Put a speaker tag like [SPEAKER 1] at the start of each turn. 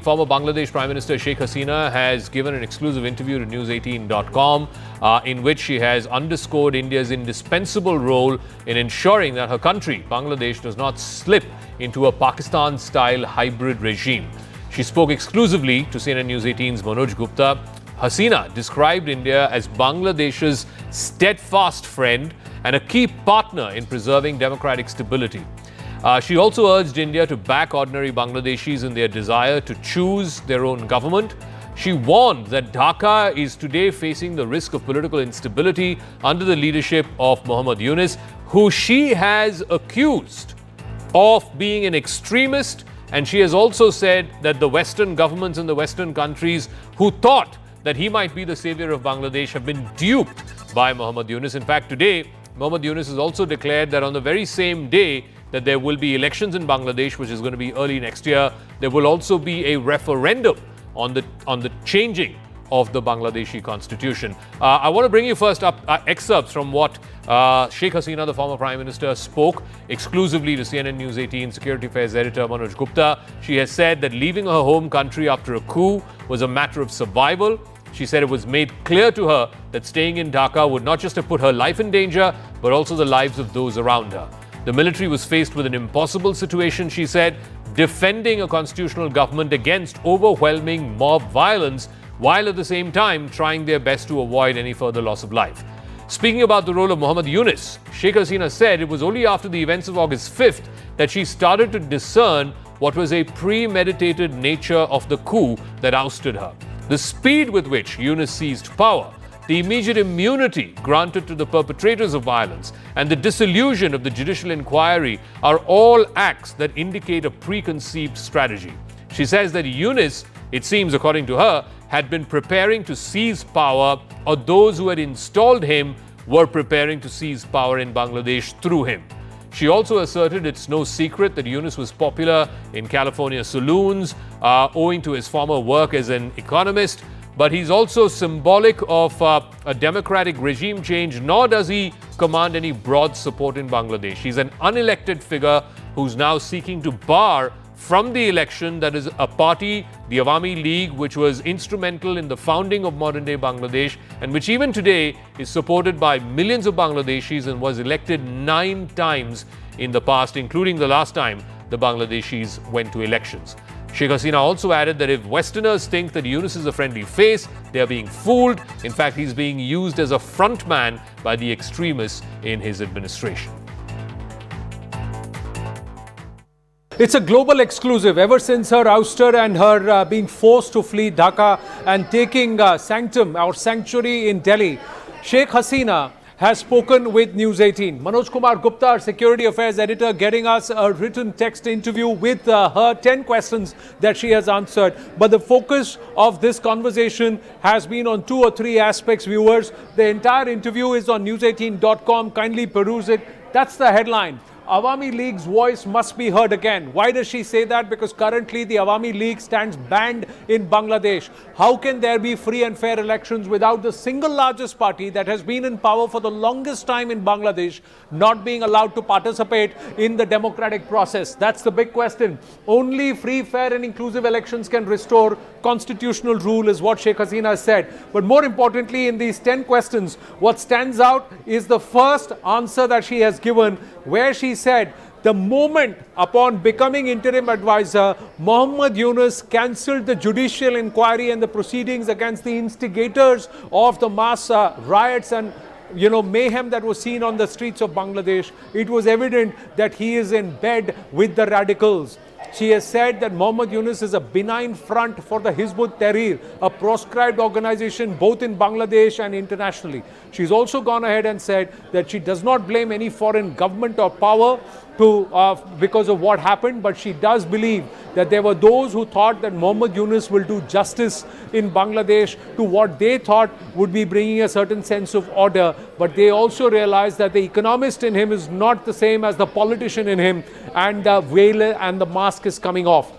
[SPEAKER 1] Former Bangladesh Prime Minister Sheikh Hasina has given an exclusive interview to News18.com in which she has underscored India's indispensable role in ensuring that her country, Bangladesh, does not slip into a Pakistan-style hybrid regime. She spoke exclusively to CNN News 18's Manoj Gupta. Hasina described India as Bangladesh's steadfast friend and a key partner in preserving democratic stability. She also urged India to back ordinary Bangladeshis in their desire to choose their own government. She warned that Dhaka is today facing the risk of political instability under the leadership of Muhammad Yunus, who she has accused of being an extremist. And she has also said that the Western governments in the Western countries who thought that he might be the savior of Bangladesh have been duped by Muhammad Yunus. In fact, today, Muhammad Yunus has also declared that on the very same day that there will be elections in Bangladesh, which is going to be early next year, there will also be a referendum on the changing of the Bangladeshi constitution. I want to bring you first up excerpts from what Sheikh Hasina, the former Prime Minister, spoke exclusively to CNN News 18 Security Affairs Editor Manoj Gupta. She has said that leaving her home country after a coup was a matter of survival. She said it was made clear to her that staying in Dhaka would not just have put her life in danger, but also the lives of those around her. The military was faced with an impossible situation, she said, defending a constitutional government against overwhelming mob violence, while at the same time trying their best to avoid any further loss of life. Speaking about the role of Muhammad Yunus, Sheikh Hasina said it was only after the events of August 5th that she started to discern what was a premeditated nature of the coup that ousted her. The speed with which Yunus seized power, the immediate immunity granted to the perpetrators of violence, and the dissolution of the judicial inquiry are all acts that indicate a preconceived strategy. She says that Yunus, it seems according to her, had been preparing to seize power, or those who had installed him were preparing to seize power in Bangladesh through him. She also asserted it's no secret that Yunus was popular in California saloons, owing to his former work as an economist. But he's also symbolic of a democratic regime change, nor does he command any broad support in Bangladesh. He's an unelected figure who's now seeking to bar from the election that is a party, the Awami League, which was instrumental in the founding of modern-day Bangladesh and which even today is supported by millions of Bangladeshis and was elected 9 times in the past, including the last time the Bangladeshis went to elections. Sheikh Hasina also added that if Westerners think that Yunus is a friendly face, they are being fooled. In fact, he's being used as a frontman by the extremists in his administration.
[SPEAKER 2] It's a global exclusive. Ever since her ouster and her being forced to flee Dhaka and taking sanctum or sanctuary in Delhi, Sheikh Hasina has spoken with News 18. Manoj Kumar Gupta, our Security Affairs Editor, getting us a written text interview with her 10 questions that she has answered. But the focus of this conversation has been on 2 or 3 aspects, viewers. The entire interview is on news18.com. Kindly peruse it. That's the headline. Awami League's voice must be heard again. Why does she say that? Because currently the Awami League stands banned in Bangladesh. How can there be free and fair elections without the single largest party that has been in power for the longest time in Bangladesh not being allowed to participate in the democratic process? That's the big question. Only free, fair and inclusive elections can restore constitutional rule is what Sheikh Hasina said. But more importantly, in these 10 questions, what stands out is the first answer that she has given, where she said the moment upon becoming interim advisor, Muhammad Yunus cancelled the judicial inquiry and the proceedings against the instigators of the mass riots and mayhem that was seen on the streets of Bangladesh. It was evident that he is in bed with the radicals. She has said that Muhammad Yunus is a benign front for the Hizb ut-Tahrir, a proscribed organization both in Bangladesh and internationally. She's also gone ahead and said that she does not blame any foreign government or power because of what happened, but she does believe that there were those who thought that Muhammad Yunus will do justice in Bangladesh to what they thought would be bringing a certain sense of order. But they also realized that the economist in him is not the same as the politician in him, and the veil and the mask is coming off.